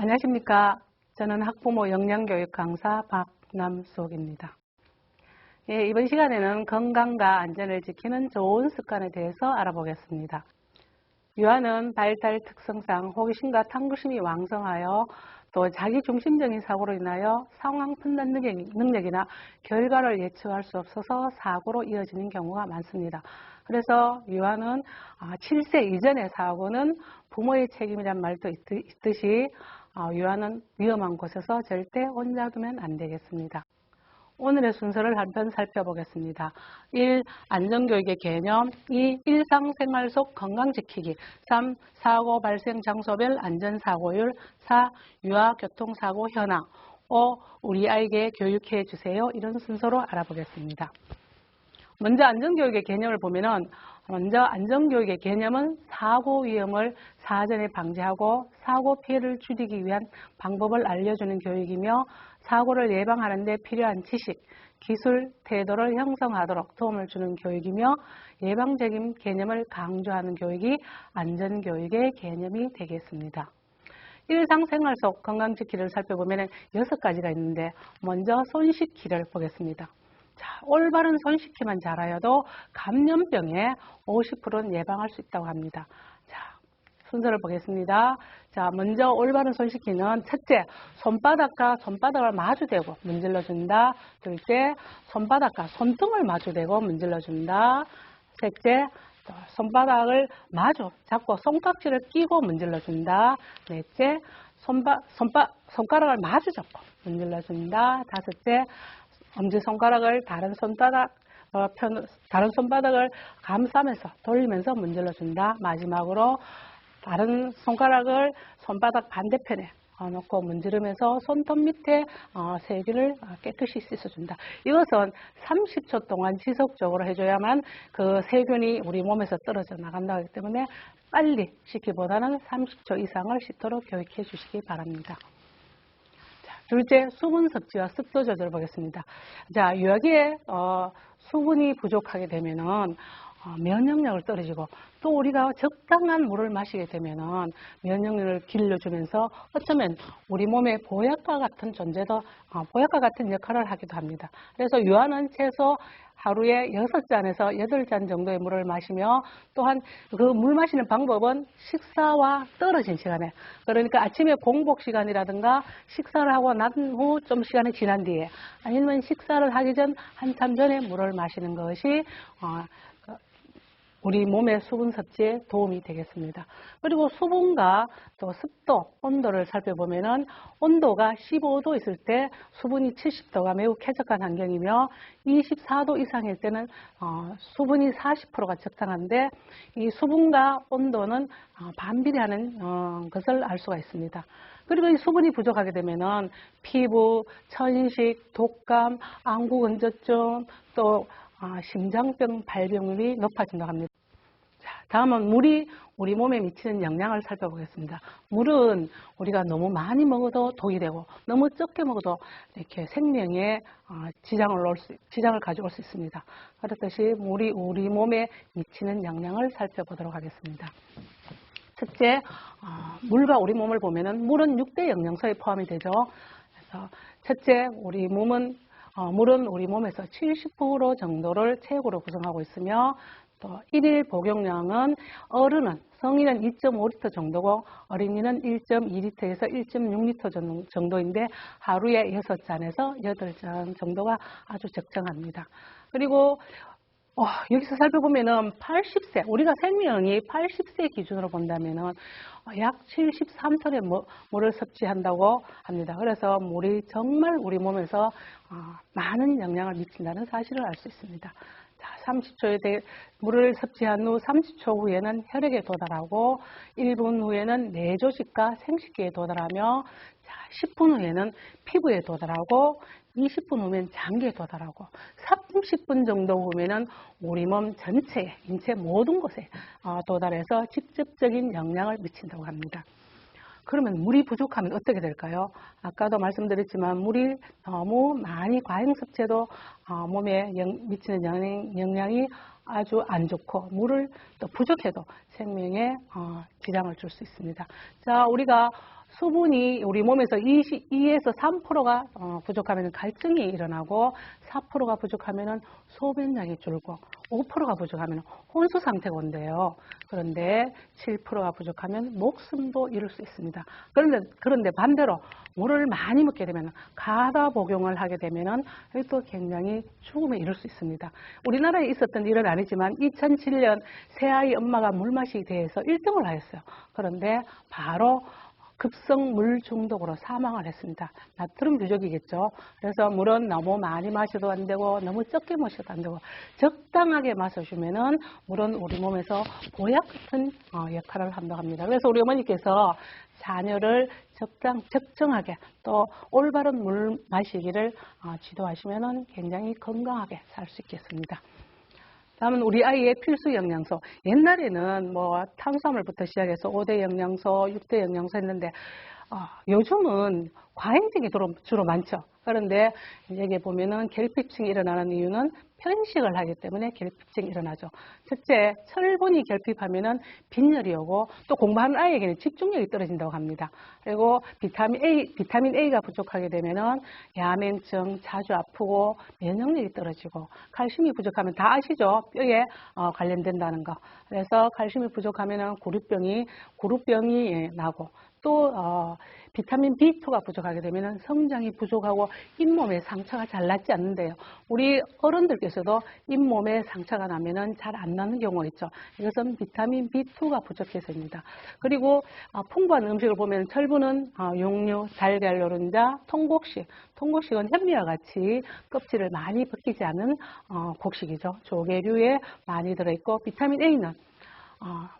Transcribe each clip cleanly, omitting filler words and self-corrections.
안녕하십니까. 저는 학부모 영양교육 강사 박남수옥입니다. 이번 시간에는 건강과 안전을 지키는 좋은 습관에 대해서 알아보겠습니다. 유아는 발달 특성상 호기심과 탐구심이 왕성하여 또 자기중심적인 사고로 인하여 상황 판단 능력이나 결과를 예측할 수 없어서 사고로 이어지는 경우가 많습니다. 그래서 유아는 7세 이전의 사고는 부모의 책임이란 말도 있듯이 유아는 위험한 곳에서 절대 혼자 두면 안 되겠습니다. 오늘의 순서를 한번 살펴보겠습니다. 1. 안전교육의 개념. 2. 일상생활 속 건강지키기. 3. 사고 발생 장소별 안전사고율. 4. 유아 교통사고 현황. 5. 우리 아이에게 교육해 주세요. 이런 순서로 알아보겠습니다. 먼저 안전교육의 개념을 보면은 먼저 안전교육의 개념은 사고 위험을 사전에 방지하고 사고 피해를 줄이기 위한 방법을 알려주는 교육이며 사고를 예방하는 데 필요한 지식, 기술, 태도를 형성하도록 도움을 주는 교육이며 예방적인 개념을 강조하는 교육이 안전교육의 개념이 되겠습니다. 일상생활 속 건강지키기를 살펴보면 6가지가 있는데 먼저 손 씻기를 보겠습니다. 올바른 손 씻기만 잘하여도 감염병의 50%는 예방할 수 있다고 합니다. 순서를 보겠습니다. 먼저 올바른 손 씻기는 첫째, 손바닥과 손바닥을 마주대고 문질러준다. 둘째, 손바닥과 손등을 마주대고 문질러준다. 셋째, 손바닥을 마주 잡고 손깍지를 끼고 문질러준다. 넷째, 손가락을 마주 잡고 문질러준다. 다섯째, 엄지손가락을 다른 손바닥을 감싸면서 돌리면서 문질러준다. 마지막으로 다른 손가락을 손바닥 반대편에 놓고 문지르면서 손톱 밑에 세균을 깨끗이 씻어준다. 이것은 30초 동안 지속적으로 해줘야만 그 세균이 우리 몸에서 떨어져 나간다고 하기 때문에 빨리 씻기보다는 30초 이상을 씻도록 교육해 주시기 바랍니다. 둘째, 수분 섭취와 습도 조절을 보겠습니다. 유아기에 수분이 부족하게 되면은 면역력을 떨어지고 또 우리가 적당한 물을 마시게 되면은 면역력을 길러주면서 어쩌면 우리 몸에 보약과 같은 존재도 보약과 같은 역할을 하기도 합니다. 그래서 유아는 최소 하루에 6잔에서 8잔 정도의 물을 마시며 또한 그 물 마시는 방법은 식사와 떨어진 시간에, 그러니까 아침에 공복 시간이라든가 식사를 하고 난 후 좀 시간이 지난 뒤에 아니면 식사를 하기 전 한참 전에 물을 마시는 것이 우리 몸의 수분 섭취에 도움이 되겠습니다. 그리고 수분과 또 습도, 온도를 살펴보면은 온도가 15도 있을 때 수분이 70도가 매우 쾌적한 환경이며 24도 이상일 때는 수분이 40%가 적당한데 이 수분과 온도는 반비례하는 것을 알 수가 있습니다. 그리고 이 수분이 부족하게 되면은 피부, 천식, 독감, 안구건조증, 또 심장병 발병률이 높아진다고 합니다. 다음은 물이 우리 몸에 미치는 영향을 살펴보겠습니다. 물은 우리가 너무 많이 먹어도 독이 되고 너무 적게 먹어도 이렇게 생명에 지장을 가져올 수 있습니다. 그렇듯이 물이 우리 몸에 미치는 영향을 살펴보도록 하겠습니다. 첫째, 물과 우리 몸을 보면은 물은 6대 영양소에 포함이 되죠. 그래서 첫째, 물은 우리 몸에서 70% 정도를 체액으로 구성하고 있으며 또 1일 복용량은 성인은 2.5리터 정도고 어린이는 1.2리터에서 1.6리터 정도인데 하루에 6잔에서 8잔 정도가 아주 적정합니다. 그리고 여기서 살펴보면은 80세, 우리가 생명이 80세 기준으로 본다면은 약 73톤의 물을 섭취한다고 합니다. 그래서 물이 정말 우리 몸에서 많은 영향을 미친다는 사실을 알 수 있습니다. 30초에 물을 섭취한 후 30초 후에는 혈액에 도달하고 1분 후에는 뇌조직과 생식기에 도달하며 10분 후에는 피부에 도달하고 20분 후면 장기에 도달하고 30분 정도 후면은 우리 몸 전체에, 인체 모든 곳에 도달해서 직접적인 영향을 미친다고 합니다. 그러면 물이 부족하면 어떻게 될까요? 아까도 말씀드렸지만 물이 너무 많이 과잉 섭취해도 몸에 미치는 영향이 아주 안 좋고 물을 또 부족해도 생명에 지장을 줄 수 있습니다. 우리가 수분이 우리 몸에서 2에서 3%가 부족하면 갈증이 일어나고 4%가 부족하면 소변량이 줄고 5%가 부족하면 혼수 상태가 온대요. 그런데 7%가 부족하면 목숨도 잃을 수 있습니다. 그런데 반대로 물을 많이 먹게 되면 가다 복용을 하게 되면 또 굉장히 죽음에 이를 수 있습니다. 우리나라에 있었던 일은 아니지만 2007년 새아이 엄마가 물마시기 대회에서 1등을 하였어요. 그런데 바로 급성 물 중독으로 사망을 했습니다. 나트륨 부족이겠죠. 그래서 물은 너무 많이 마셔도 안 되고 너무 적게 마셔도 안 되고 적당하게 마셔주면은 물은 우리 몸에서 보약 같은 역할을 한다고 합니다. 그래서 우리 어머니께서 자녀를 적정하게 또 올바른 물 마시기를 지도하시면은 굉장히 건강하게 살 수 있겠습니다. 다음은 우리 아이의 필수 영양소. 옛날에는 뭐 탄수화물부터 시작해서 5대 영양소, 6대 영양소 했는데 요즘은 과잉증이 주로 많죠. 그런데 여기 보면은 결핍증이 일어나는 이유는 편식을 하기 때문에 결핍증이 일어나죠. 첫째, 철분이 결핍하면은 빈혈이 오고 또 공부하는 아이에게는 집중력이 떨어진다고 합니다. 그리고 비타민 A가 부족하게 되면은 야맹증, 자주 아프고 면역력이 떨어지고 칼슘이 부족하면 다 아시죠? 뼈에 관련된다는 거. 그래서 칼슘이 부족하면은 구루병이 나고 또 비타민 B2가 부족하게 되면 성장이 부족하고 잇몸에 상처가 잘 낫지 않는데요. 우리 어른들께서도 잇몸에 상처가 나면 잘 안 나는 경우가 있죠. 이것은 비타민 B2가 부족해서입니다. 그리고 풍부한 음식을 보면 철분은 육류, 달걀, 노른자, 통곡식은 현미와 같이 껍질을 많이 벗기지 않은 곡식이죠. 조개류에 많이 들어있고 비타민 A는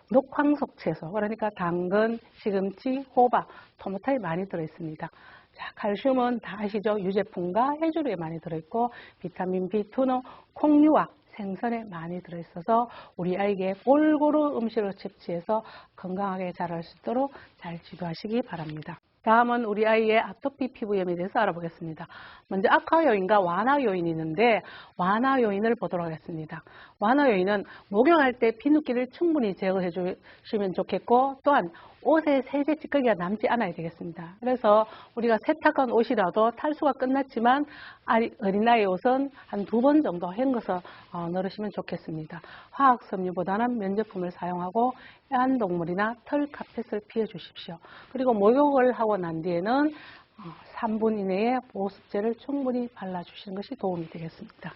녹황속 채소, 그러니까 당근, 시금치, 호박, 토마토에 많이 들어있습니다. 자, 칼슘은 다 아시죠? 유제품과 해조류에 많이 들어있고 비타민 B2는 콩류와 생선에 많이 들어있어서 우리 아이에게 골고루 음식을 섭취해서 건강하게 자랄 수 있도록 잘 지도하시기 바랍니다. 다음은 우리 아이의 아토피 피부염에 대해서 알아보겠습니다. 먼저 악화 요인과 완화 요인이 있는데 완화 요인을 보도록 하겠습니다. 완화 요인은 목욕할 때 비누기를 충분히 제거해 주시면 좋겠고 또한 옷에 세제 찌꺼기가 남지 않아야 되겠습니다. 그래서 우리가 세탁한 옷이라도 탈수가 끝났지만 어린아이 옷은 한 2번 정도 헹궈서 넣으시면 좋겠습니다. 화학 섬유보다는 면제품을 사용하고 애완동물이나 털 카펫을 피해 주십시오. 그리고 목욕을 하고 난 뒤에는 3분 이내에 보습제를 충분히 발라주시는 것이 도움이 되겠습니다.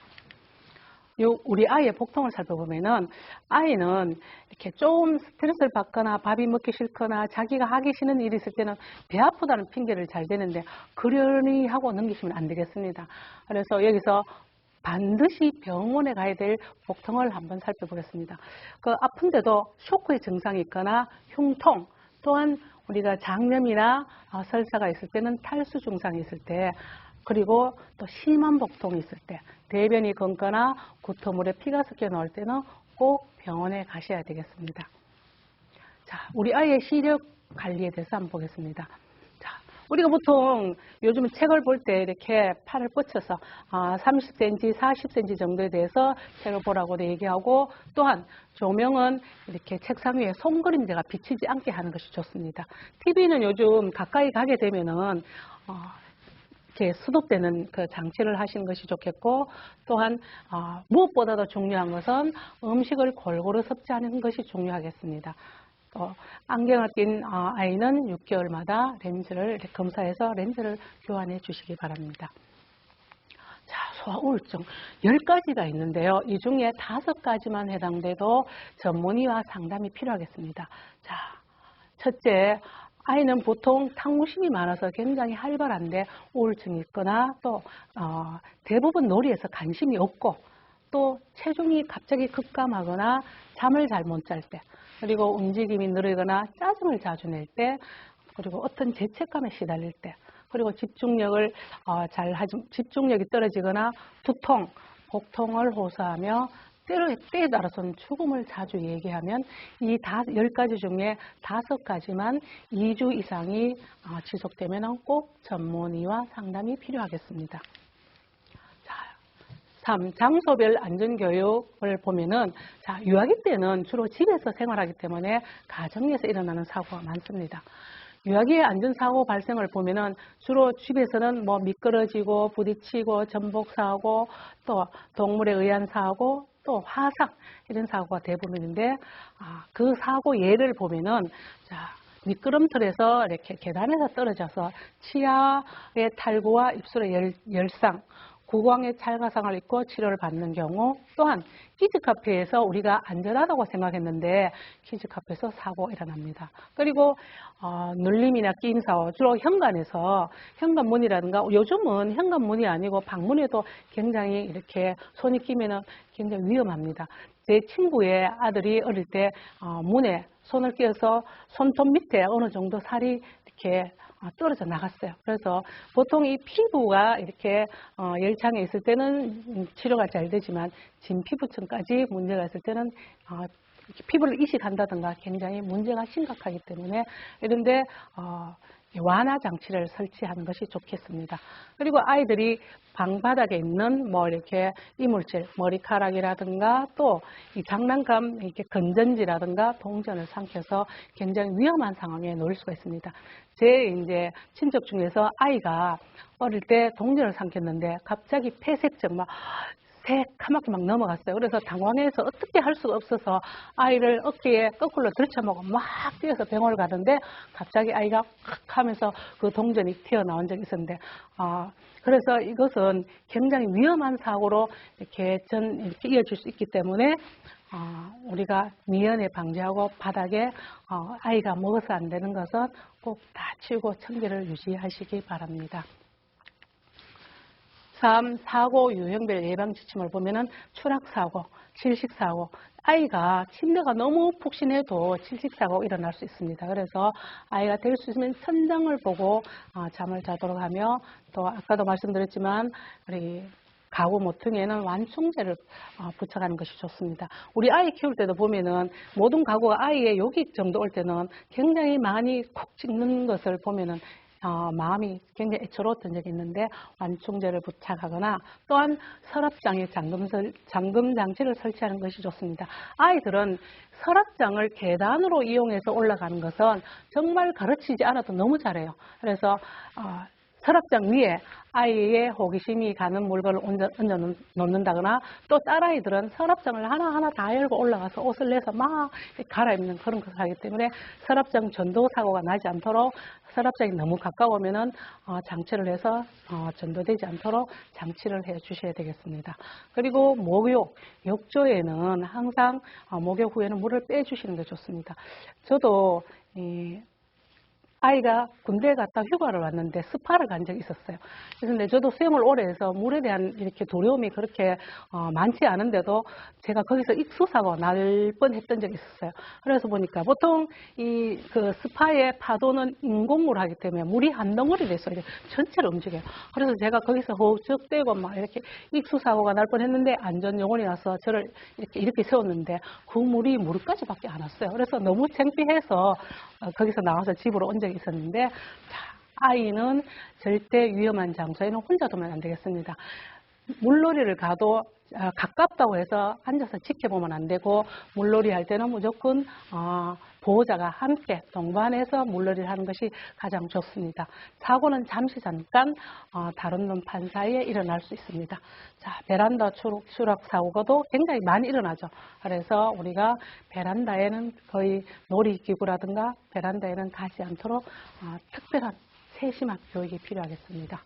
우리 아이의 복통을 살펴보면은 아이는 이렇게 좀 스트레스를 받거나 밥이 먹기 싫거나 자기가 하기 싫은 일이 있을 때는 배 아프다는 핑계를 잘 대는데 그러니 하고 넘기시면 안 되겠습니다. 그래서 여기서 반드시 병원에 가야 될 복통을 한번 살펴보겠습니다. 그 아픈데도 쇼크의 증상이 있거나 흉통 또한 우리가 장염이나 설사가 있을 때는 탈수 증상이 있을 때 그리고 또 심한 복통이 있을 때 대변이 검거나 구토물에 피가 섞여 나올 때는 꼭 병원에 가셔야 되겠습니다. 자, 우리 아이의 시력 관리에 대해서 한번 보겠습니다. 자, 우리가 보통 요즘 책을 볼 때 이렇게 팔을 뻗쳐서 30cm, 40cm 정도에 대해서 책을 보라고 얘기하고 또한 조명은 이렇게 책상 위에 손그림자가 비치지 않게 하는 것이 좋습니다. TV는 요즘 가까이 가게 되면은 이렇게 수도되는 그 장치를 하시는 것이 좋겠고 또한 무엇보다도 중요한 것은 음식을 골고루 섭취하는 것이 중요하겠습니다. 또 안경을 낀 아이는 6개월마다 렌즈를 이렇게 검사해서 렌즈를 교환해 주시기 바랍니다. 자, 소아 우울증 10가지가 있는데요. 이 중에 5가지만 해당돼도 전문의와 상담이 필요하겠습니다. 자, 첫째, 아이는 보통 탐구심이 많아서 굉장히 활발한데 우울증이 있거나 또 대부분 놀이에서 관심이 없고 또 체중이 갑자기 급감하거나 잠을 잘 못 잘 때 그리고 움직임이 느리거나 짜증을 자주 낼 때 그리고 어떤 죄책감에 시달릴 때 그리고 집중력이 떨어지거나 두통, 복통을 호소하며 때에 따라서는 죽음을 자주 얘기하면 이 10가지 중에 5가지만 2주 이상이 지속되면 꼭 전문의와 상담이 필요하겠습니다. 자, 3. 장소별 안전교육을 보면은 유아기 때는 주로 집에서 생활하기 때문에 가정에서 일어나는 사고가 많습니다. 유아기의 안전사고 발생을 보면은 주로 집에서는 뭐 미끄러지고 부딪히고 전복사고 또 동물에 의한 사고 또 화상 이런 사고가 대부분인데 그 사고 예를 보면은 자, 미끄럼틀에서 이렇게 계단에서 떨어져서 치아의 탈구와 입술의 열상, 구강의 찰과상을 입고 치료를 받는 경우 또한 키즈카페에서 우리가 안전하다고 생각했는데 키즈카페에서 사고 일어납니다. 그리고 눌림이나 끼임사고 주로 현관에서 현관문이라든가 요즘은 현관문이 아니고 방문에도 굉장히 이렇게 손이 끼면은 굉장히 위험합니다. 제 친구의 아들이 어릴 때 문에 손을 끼워서 손톱 밑에 어느 정도 살이 이렇게 떨어져 나갔어요. 그래서 보통 이 피부가 이렇게 열창에 있을 때는 치료가 잘 되지만 진피부층까지 문제가 있을 때는 피부를 이식한다든가 굉장히 문제가 심각하기 때문에 이런데 완화 장치를 설치하는 것이 좋겠습니다. 그리고 아이들이 방바닥에 있는 뭐 이렇게 이물질, 머리카락이라든가 또 이 장난감 이렇게 건전지라든가 동전을 삼켜서 굉장히 위험한 상황에 놓일 수가 있습니다. 제 이제 친척 중에서 아이가 어릴 때 동전을 삼켰는데 갑자기 폐색증 막 새카맣게 막 넘어갔어요. 그래서 당황해서 어떻게 할 수가 없어서 아이를 어깨에 거꾸로 들쳐먹고 막 뛰어서 병원을 가는데 갑자기 아이가 확 하면서 그 동전이 튀어나온 적이 있었는데 그래서 이것은 굉장히 위험한 사고로 이렇게 이어질 수 있기 때문에 우리가 미연에 방지하고 바닥에 아이가 먹어서 안 되는 것은 꼭 다 치우고 청결을 유지하시기 바랍니다. 3. 사고 유형별 예방 지침을 보면은 추락사고, 질식사고, 아이가 침대가 너무 푹신해도 질식사고 일어날 수 있습니다. 그래서 아이가 될 수 있으면 천장을 보고 잠을 자도록 하며 또 아까도 말씀드렸지만 우리 가구 모퉁이에는 완충제를 부착하는 것이 좋습니다. 우리 아이 키울 때도 보면은 모든 가구가 아이의 여기 정도 올 때는 굉장히 많이 콕 찍는 것을 보면은 마음이 굉장히 애처로웠던 적이 있는데 완충제를 부착하거나 또한 서랍장에 잠금 장치를 설치하는 것이 좋습니다. 아이들은 서랍장을 계단으로 이용해서 올라가는 것은 정말 가르치지 않아도 너무 잘해요. 그래서 서랍장 위에 아이의 호기심이 가는 물건을 얹어 놓는다거나 또 딸아이들은 서랍장을 하나하나 다 열고 올라가서 옷을 내서 막 갈아입는 그런 것을 하기 때문에 서랍장 전도 사고가 나지 않도록 서랍장이 너무 가까우면은 장치를 해서 전도되지 않도록 장치를 해 주셔야 되겠습니다. 그리고 목욕, 욕조에는 항상 목욕 후에는 물을 빼 주시는 게 좋습니다. 저도 아이가 군대에 갔다 휴가를 왔는데 스파를 간 적이 있었어요. 그런데 저도 수영을 오래 해서 물에 대한 이렇게 두려움이 그렇게 많지 않은데도 제가 거기서 익수사고 날 뻔했던 적이 있었어요. 그래서 보니까 보통 그 스파의 파도는 인공물 하기 때문에 물이 한 덩어리 돼서 이렇게 전체를 움직여요. 그래서 제가 거기서 허우적대고 막 이렇게 익수사고가 날 뻔했는데 안전요원이 와서 저를 이렇게 세웠는데 그 물이 무릎까지밖에 안 왔어요. 그래서 너무 창피해서 거기서 나와서 집으로 온 적이 있었는데 아이는 절대 위험한 장소에는 혼자 두면 안 되겠습니다. 물놀이를 가도 가깝다고 해서 앉아서 지켜보면 안 되고 물놀이 할 때는 무조건 보호자가 함께 동반해서 물놀이를 하는 것이 가장 좋습니다. 사고는 잠시 잠깐 다른 판 사이에 일어날 수 있습니다. 자, 베란다 추락 사고도 굉장히 많이 일어나죠. 그래서 우리가 베란다에는 거의 놀이기구라든가 베란다에는 가지 않도록 특별한 세심한 교육이 필요하겠습니다.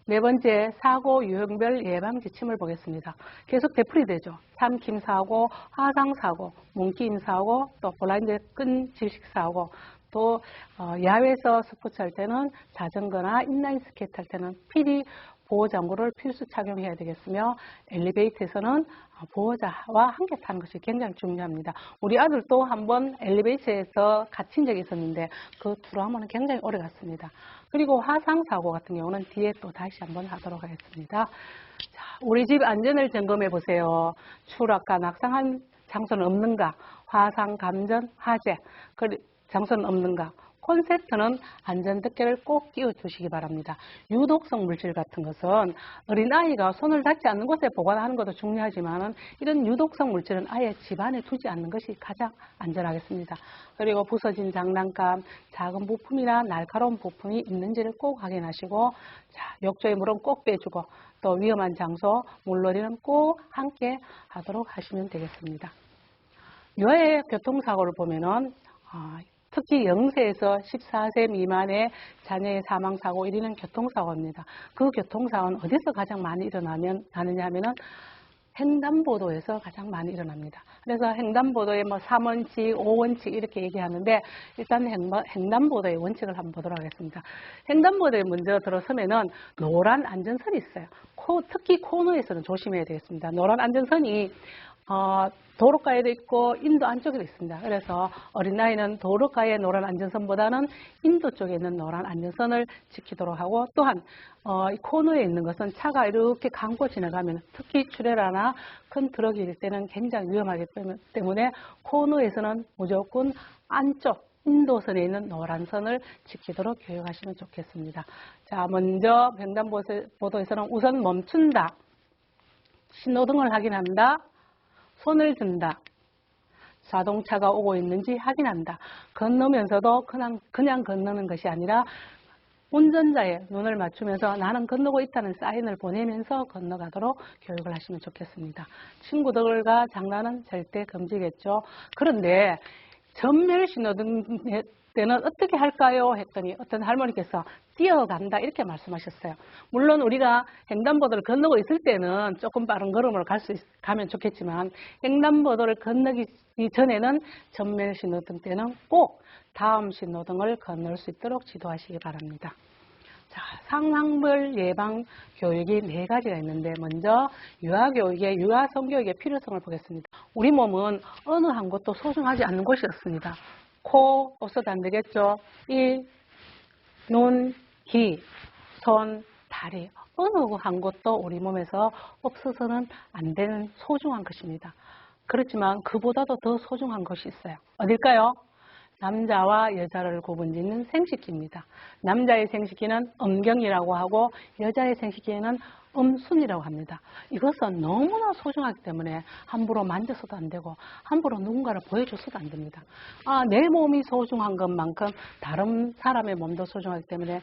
네 번째, 사고 유형별 예방 지침을 보겠습니다. 계속 되풀이되죠. 삼킴 사고, 화상 사고, 문끼임 사고, 또 블라인드 끈 질식 사고, 또 야외에서 스포츠 할 때는 자전거나 인라인 스케이트 할 때는 PD 보호장구를 필수 착용해야 되겠으며 엘리베이터에서는 보호자와 함께 타는 것이 굉장히 중요합니다. 우리 아들도 한번 엘리베이터에서 갇힌 적이 있었는데 그 트라우마는 굉장히 오래 갔습니다. 그리고 화상사고 같은 경우는 뒤에 또 다시 한번 하도록 하겠습니다. 자, 우리 집 안전을 점검해 보세요. 추락과 낙상한 장소는 없는가? 화상, 감전, 화재. 장소는 없는가? 콘센트는 안전덮개를 꼭 끼워주시기 바랍니다. 유독성 물질 같은 것은 어린아이가 손을 닿지 않는 곳에 보관하는 것도 중요하지만 이런 유독성 물질은 아예 집안에 두지 않는 것이 가장 안전하겠습니다. 그리고 부서진 장난감, 작은 부품이나 날카로운 부품이 있는지를 꼭 확인하시고, 자, 욕조에 물은 꼭 빼주고, 또 위험한 장소, 물놀이는 꼭 함께 하도록 하시면 되겠습니다. 유아의 교통사고를 보면은 특히 0세에서 14세 미만의 자녀의 사망사고 1위는 교통사고입니다. 그 교통사고는 어디서 가장 많이 일어나느냐 하면은 횡단보도에서 가장 많이 일어납니다. 그래서 횡단보도에 뭐 3원칙, 5원칙 이렇게 얘기하는데 일단 횡단보도의 원칙을 한번 보도록 하겠습니다. 횡단보도에 먼저 들어서면은 노란 안전선이 있어요. 특히 코너에서는 조심해야 되겠습니다. 노란 안전선이 도로가에도 있고 인도 안쪽에도 있습니다. 그래서 어린아이는 도로가의 노란 안전선보다는 인도 쪽에 있는 노란 안전선을 지키도록 하고, 또한 이 코너에 있는 것은 차가 이렇게 감고 지나가면 특히 트레일러나 큰 트럭일 때는 굉장히 위험하기 때문에 코너에서는 무조건 안쪽 인도선에 있는 노란 선을 지키도록 교육하시면 좋겠습니다. 자, 먼저 횡단보도에서는 우선 멈춘다, 신호등을 확인한다, 손을 든다, 자동차가 오고 있는지 확인한다. 건너면서도 그냥 건너는 것이 아니라 운전자의 눈을 맞추면서 나는 건너고 있다는 사인을 보내면서 건너가도록 교육을 하시면 좋겠습니다. 친구들과 장난은 절대 금지겠죠. 그런데 전멸 신호등 때는 어떻게 할까요? 했더니 어떤 할머니께서 뛰어간다 이렇게 말씀하셨어요. 물론 우리가 횡단보도를 건너고 있을 때는 조금 빠른 걸음으로 가면 좋겠지만 횡단보도를 건너기 전에는 전멸 신호등 때는 꼭 다음 신호등을 건널 수 있도록 지도하시기 바랍니다. 자, 상황별 예방 교육이 4가지가 있는데 먼저 유아 성교육의 필요성을 보겠습니다. 우리 몸은 어느 한 곳도 소중하지 않는 곳이 없습니다. 코 없어도 안 되겠죠. 눈, 귀, 손, 다리 어느 한 곳도 우리 몸에서 없어서는 안 되는 소중한 것입니다. 그렇지만 그보다도 더 소중한 것이 있어요. 어딜까요? 남자와 여자를 구분짓는 생식기입니다. 남자의 생식기는 음경이라고 하고 여자의 생식기에는 음순이라고 합니다. 이것은 너무나 소중하기 때문에 함부로 만져서도 안 되고 함부로 누군가를 보여줘서도 안 됩니다. 내 몸이 소중한 것만큼 다른 사람의 몸도 소중하기 때문에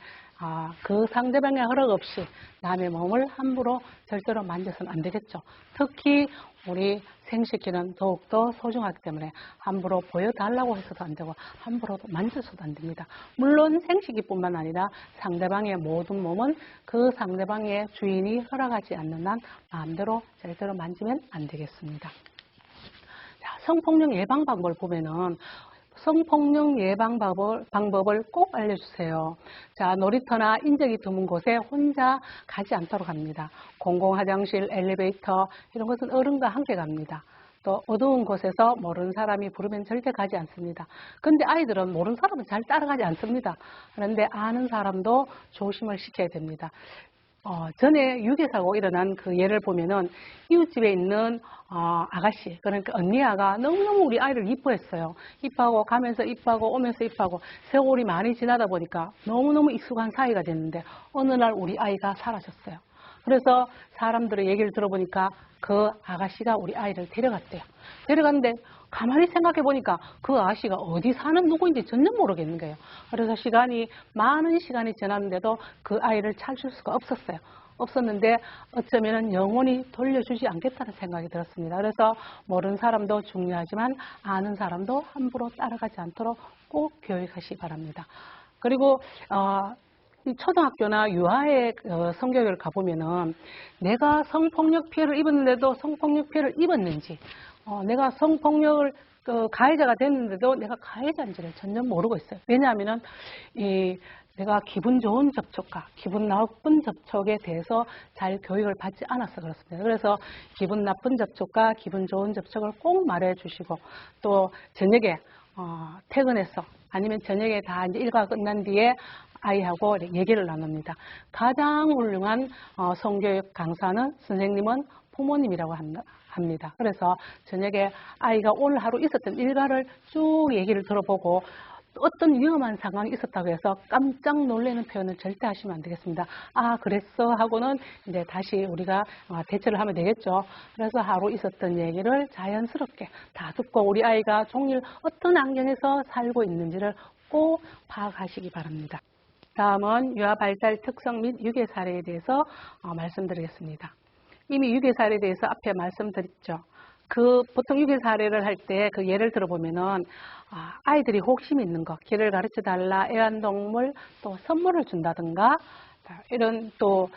그 상대방의 허락 없이 남의 몸을 함부로 절대로 만져서는 안 되겠죠. 특히 우리 생식기는 더욱더 소중하기 때문에 함부로 보여달라고 해서도 안 되고 함부로 만져서도 안 됩니다. 물론 생식기뿐만 아니라 상대방의 모든 몸은 그 상대방의 주인이 허락하지 않는 한 마음대로 절대로 만지면 안 되겠습니다. 자, 성폭력 예방 방법을 보면은 성폭력 예방 방법을 꼭 알려주세요. 자, 놀이터나 인적이 드문 곳에 혼자 가지 않도록 합니다. 공공화장실, 엘리베이터 이런 것은 어른과 함께 갑니다. 또 어두운 곳에서 모르는 사람이 부르면 절대 가지 않습니다. 그런데 아이들은 모르는 사람은 잘 따라가지 않습니다. 그런데 아는 사람도 조심을 시켜야 됩니다. 전에 유괴사고 일어난 그 예를 보면은 이웃집에 있는 아가씨, 그러니까 언니아가 너무너무 우리 아이를 이뻐했어요. 이뻐하고 가면서 이뻐하고 오면서 이뻐하고 세월이 많이 지나다 보니까 너무너무 익숙한 사이가 됐는데 어느 날 우리 아이가 사라졌어요. 그래서 사람들의 얘기를 들어보니까 그 아가씨가 우리 아이를 데려갔대요. 데려갔는데 가만히 생각해 보니까 그 아가씨가 어디 사는 누구인지 전혀 모르겠는 거예요. 그래서 많은 시간이 지났는데도 그 아이를 찾을 수가 없었어요. 없었는데 어쩌면 영원히 돌려주지 않겠다는 생각이 들었습니다. 그래서 모르는 사람도 중요하지만 아는 사람도 함부로 따라가지 않도록 꼭 교육하시기 바랍니다. 그리고 초등학교나 유아의 성교육을 가보면은 내가 성폭력 피해를 입었는데도 성폭력 피해를 입었는지, 내가 성폭력을 가해자가 됐는데도 내가 가해자인지를 전혀 모르고 있어요. 왜냐하면은 내가 기분 좋은 접촉과 기분 나쁜 접촉에 대해서 잘 교육을 받지 않아서 그렇습니다. 그래서 기분 나쁜 접촉과 기분 좋은 접촉을 꼭 말해 주시고, 또 저녁에 퇴근해서 아니면 저녁에 다 이제 일과가 끝난 뒤에 아이하고 얘기를 나눕니다. 가장 훌륭한 성교육 강사는 선생님은 부모님이라고 합니다. 그래서 저녁에 아이가 오늘 하루 있었던 일과를 쭉 얘기를 들어보고 어떤 위험한 상황이 있었다고 해서 깜짝 놀라는 표현은 절대 하시면 안 되겠습니다. 아, 그랬어 하고는 이제 다시 우리가 대처를 하면 되겠죠. 그래서 하루 있었던 얘기를 자연스럽게 다 듣고 우리 아이가 종일 어떤 환경에서 살고 있는지를 꼭 파악하시기 바랍니다. 다음은 유아 발달 특성 및 유괴 사례에 대해서 말씀드리겠습니다. 이미 유괴 사례에 대해서 앞에 말씀드렸죠. 보통 유괴 사례를 할 때 그 예를 들어보면은 아이들이 호기심 있는 거, 길을 가르쳐 달라, 애완동물, 또 선물을 준다든가, 이런 또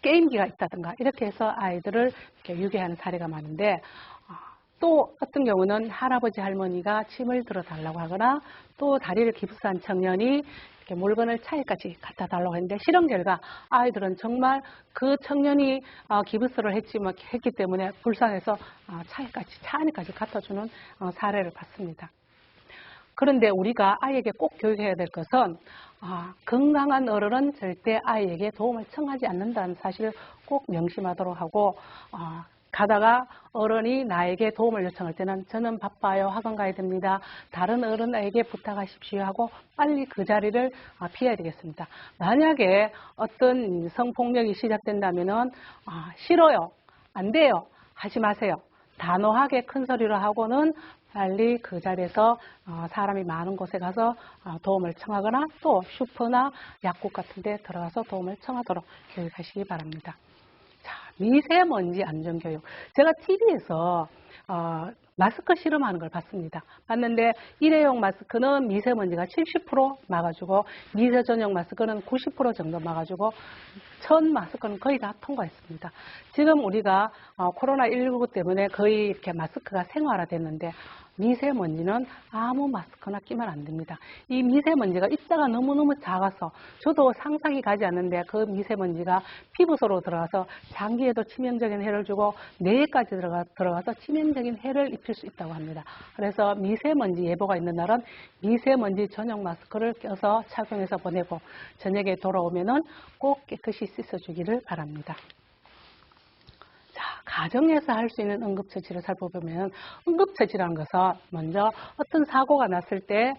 게임기가 있다든가 이렇게 해서 아이들을 이렇게 유괴하는 사례가 많은데, 또 어떤 경우는 할아버지 할머니가 짐을 들어달라고 하거나 또 다리를 기부스한 청년이 이렇게 물건을 차에까지 갖다 달라고 했는데 실험 결과 아이들은 정말 그 청년이 기부스를 했기 때문에 불쌍해서 차 안에까지 갖다 주는 사례를 봤습니다. 그런데 우리가 아이에게 꼭 교육해야 될 것은 건강한 어른은 절대 아이에게 도움을 청하지 않는다는 사실을 꼭 명심하도록 하고, 가다가 어른이 나에게 도움을 요청할 때는 저는 바빠요, 학원 가야 됩니다, 다른 어른에게 부탁하십시오 하고 빨리 그 자리를 피해야 되겠습니다. 만약에 어떤 성폭력이 시작된다면은 싫어요, 안 돼요, 하지 마세요, 단호하게 큰 소리로 하고는 빨리 그 자리에서 사람이 많은 곳에 가서 도움을 청하거나 또 슈퍼나 약국 같은 데 들어가서 도움을 청하도록 교육하시기 바랍니다. 자, 미세먼지 안전교육. 제가 TV에서 마스크 실험하는 걸 봤습니다. 봤는데 일회용 마스크는 미세먼지가 70% 막아주고 미세 전용 마스크는 90% 정도 막아주고 천 마스크는 거의 다 통과했습니다. 지금 우리가 코로나19 때문에 거의 이렇게 마스크가 생활화됐는데 미세먼지는 아무 마스크나 끼면 안 됩니다. 이 미세먼지가 입자가 너무너무 작아서 저도 상상이 가지 않는데 그 미세먼지가 피부속으로 들어가서 장기에도 치명적인 해를 주고 뇌에까지 들어가서 치명적인 해를 입힐 수 있다고 합니다. 그래서 미세먼지 예보가 있는 날은 미세먼지 전용 마스크를 껴서 착용해서 보내고 저녁에 돌아오면은 꼭 깨끗이 씻어주기를 바랍니다. 가정에서 할 수 있는 응급처치를 살펴보면 응급처치라는 것은 먼저 어떤 사고가 났을 때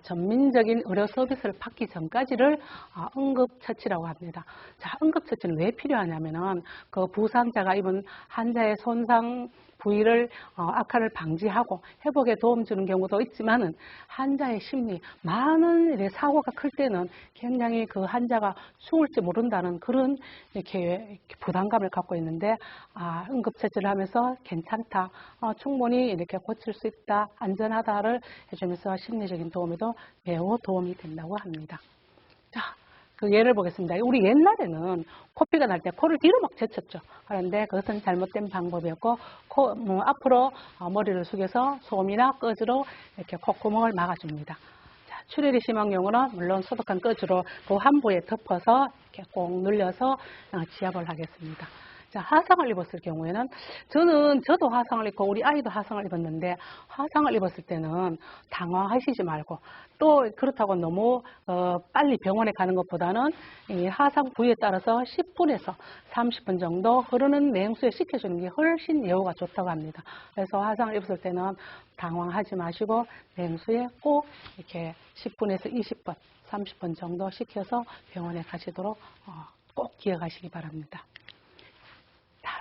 전민적인 의료 서비스를 받기 전까지를 응급처치라고 합니다. 자, 응급처치는 왜 필요하냐면은 그 부상자가 입은 환자의 손상 부위를 악화를 방지하고 회복에 도움 주는 경우도 있지만은 환자의 심리, 많은 사고가 클 때는 굉장히 그 환자가 죽을지 모른다는 그런 이렇게 부담감을 갖고 있는데 응급처치를 하면서 괜찮다, 충분히 이렇게 고칠 수 있다, 안전하다를 해주면서 심리적인 도움에도 매우 도움이 된다고 합니다. 자, 그 예를 보겠습니다. 우리 옛날에는 코피가 날 때 코를 뒤로 막 젖혔죠. 그런데 그것은 잘못된 방법이었고 앞으로 머리를 숙여서 솜이나 꺼즈로 이렇게 콧구멍을 막아줍니다. 자, 출혈이 심한 경우는 물론 소독한 꺼즈로 그 환부에 덮어서 이렇게 꼭 눌려서 지압을 하겠습니다. 자, 화상을 입었을 경우에는 저도 화상을 입고 우리 아이도 화상을 입었는데 화상을 입었을 때는 당황하시지 말고 또 그렇다고 너무 빨리 병원에 가는 것보다는 이 화상 부위에 따라서 10분에서 30분 정도 흐르는 냉수에 식혀주는 게 훨씬 예후가 좋다고 합니다. 그래서 화상을 입었을 때는 당황하지 마시고 냉수에 꼭 이렇게 10분에서 20분, 30분 정도 식혀서 병원에 가시도록 꼭 기억하시기 바랍니다.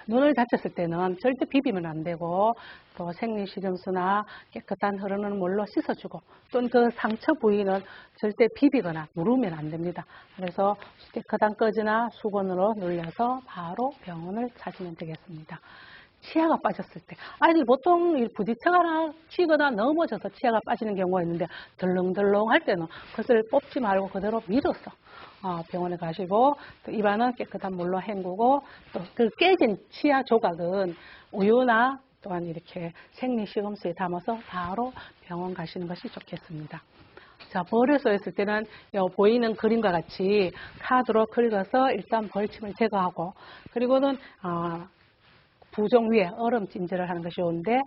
눈을 다쳤을 때는 절대 비비면 안 되고 또 생리식염수나 깨끗한 흐르는 물로 씻어주고 또는 그 상처 부위는 절대 비비거나 누르면 안 됩니다. 그래서 깨끗한 꺼즈나 수건으로 눌려서 바로 병원을 찾으면 되겠습니다. 치아가 빠졌을 때 아이들이 보통 부딪혀거나 치거나 넘어져서 치아가 빠지는 경우가 있는데 덜렁덜렁 할 때는 그것을 뽑지 말고 그대로 밀어서 병원에 가시고 또 입안은 깨끗한 물로 헹구고 또 그 깨진 치아 조각은 우유나 또한 이렇게 생리식염수에 담아서 바로 병원 가시는 것이 좋겠습니다. 자, 벌을 쏘였을 때는 보이는 그림과 같이 카드로 긁어서 일단 벌침을 제거하고 그리고는 부종 위에 얼음 찜질을 하는 것이 좋은데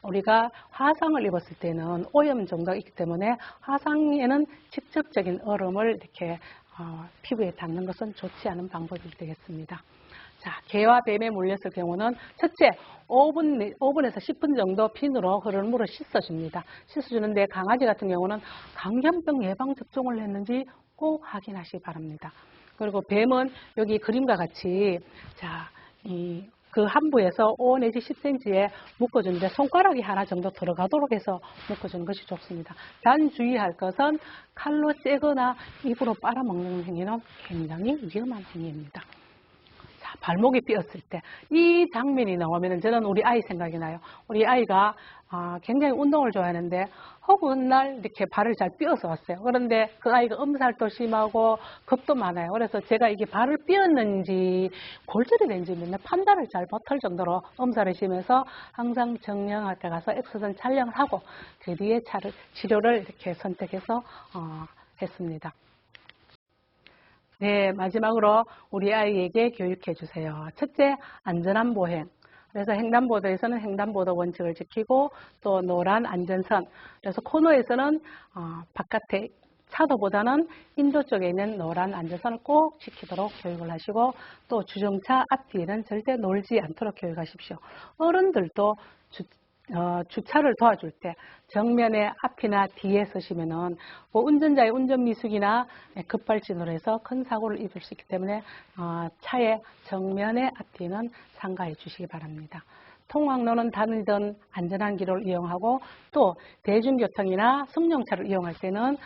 우리가 화상을 입었을 때는 오염 정도가 있기 때문에 화상에는 직접적인 얼음을 이렇게 피부에 닿는 것은 좋지 않은 방법이 되겠습니다. 자, 개와 뱀에 물렸을 경우는 첫째, 5분에서 10분 정도 핀으로 흐르는 물을 씻어줍니다. 씻어주는데 강아지 같은 경우는 감염병 예방 접종을 했는지 꼭 확인하시기 바랍니다. 그리고 뱀은 여기 그림과 같이 자, 그 한부에서 5 내지 10cm에 묶어주는데 손가락이 하나 정도 들어가도록 해서 묶어주는 것이 좋습니다. 단 주의할 것은 칼로 째거나 입으로 빨아먹는 행위는 굉장히 위험한 행위입니다. 자, 발목이 삐었을 때 이 장면이 나오면 저는 우리 아이 생각이 나요. 우리 아이가 굉장히 운동을 좋아하는데 허구한 날 이렇게 발을 잘 삐어서 왔어요. 그런데 그 아이가 엄살도 심하고 겁도 많아요. 그래서 제가 이게 발을 삐었는지 골절이 된지 맨날 판단을 잘 못할 정도로 엄살을 심해서 항상 정형외과 가서 엑스선 촬영을 하고 그 뒤에 치료를 이렇게 선택해서 했습니다. 네, 마지막으로 우리 아이에게 교육해 주세요. 첫째, 안전한 보행. 그래서 횡단보도에서는 횡단보도 원칙을 지키고 또 노란 안전선. 그래서 코너에서는 바깥에 차도보다는 인도 쪽에 있는 노란 안전선을 꼭 지키도록 교육을 하시고 또 주정차 앞뒤에는 절대 놀지 않도록 교육하십시오. 어른들도 주차를 도와줄 때 정면에 앞이나 뒤에 서시면은 뭐 운전자의 운전 미숙이나 급발진으로 해서 큰 사고를 입을 수 있기 때문에 차의 정면에 앞뒤는 삼가해 주시기 바랍니다. 통학로는 다니던 안전한 길을 이용하고 또 대중교통이나 승용차를 이용할 때는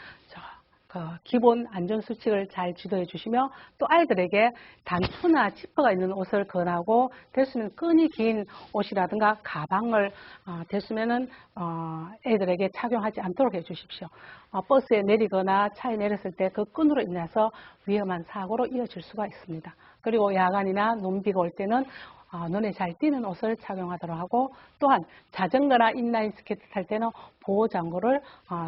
기본 안전수칙을 잘 지도해 주시며 또 아이들에게 단추나 지퍼가 있는 옷을 권하고 됐으면 끈이 긴 옷이라든가 가방을 됐으면은 애들에게 착용하지 않도록 해 주십시오. 버스에 내리거나 차에 내렸을 때 그 끈으로 인해서 위험한 사고로 이어질 수가 있습니다. 그리고 야간이나 눈비가 올 때는 눈에 잘 띄는 옷을 착용하도록 하고 또한 자전거나 인라인 스케이트 탈 때는 보호장구를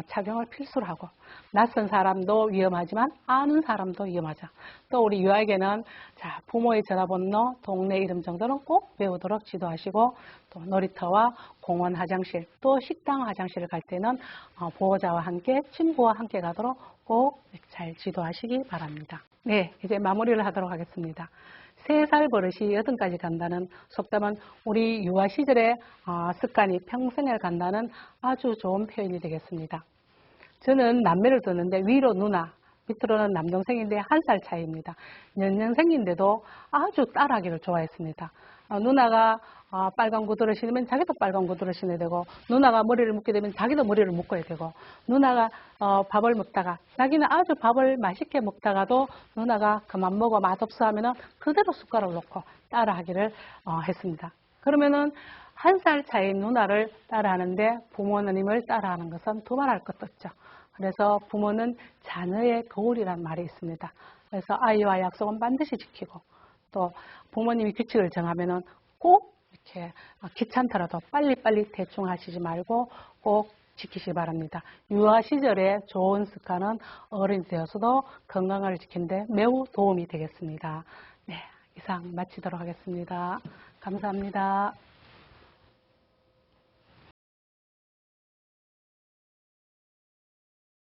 착용을 필수로 하고 낯선 사람도 위험하지만 아는 사람도 위험하죠. 또 우리 유아에게는 부모의 전화번호, 동네 이름 정도는 꼭 외우도록 지도하시고 또 놀이터와 공원 화장실, 또 식당 화장실을 갈 때는 보호자와 함께 친구와 함께 가도록 꼭 잘 지도하시기 바랍니다. 네, 이제 마무리를 하도록 하겠습니다. 3살 버릇이 8까지 간다는 속담은 우리 유아 시절의 습관이 평생을 간다는 아주 좋은 표현이 되겠습니다. 저는 남매를 뒀는데 위로 누나, 밑으로는 남동생인데 1살 차이입니다. 연년생인데도 아주 따라하기를 좋아했습니다. 누나가 빨간 구두를 신으면 자기도 빨간 구두를 신어야 되고 누나가 머리를 묶게 되면 자기도 머리를 묶어야 되고 누나가 밥을 먹다가 자기는 아주 밥을 맛있게 먹다가도 누나가 그만 먹어 맛없어 하면은 그대로 숟가락을 놓고 따라하기를 했습니다. 그러면은 1살 차이인 누나를 따라하는데 부모님을 따라하는 것은 두말할 것도 없죠. 그래서 부모는 자녀의 거울이라는 말이 있습니다. 그래서 아이와 약속은 반드시 지키고 또 부모님이 규칙을 정하면은 꼭 이렇게 귀찮더라도 빨리빨리 대충 하시지 말고 꼭 지키시기 바랍니다. 유아 시절에 좋은 습관은 어른이 되어서도 건강을 지키는데 매우 도움이 되겠습니다. 네, 이상 마치도록 하겠습니다. 감사합니다.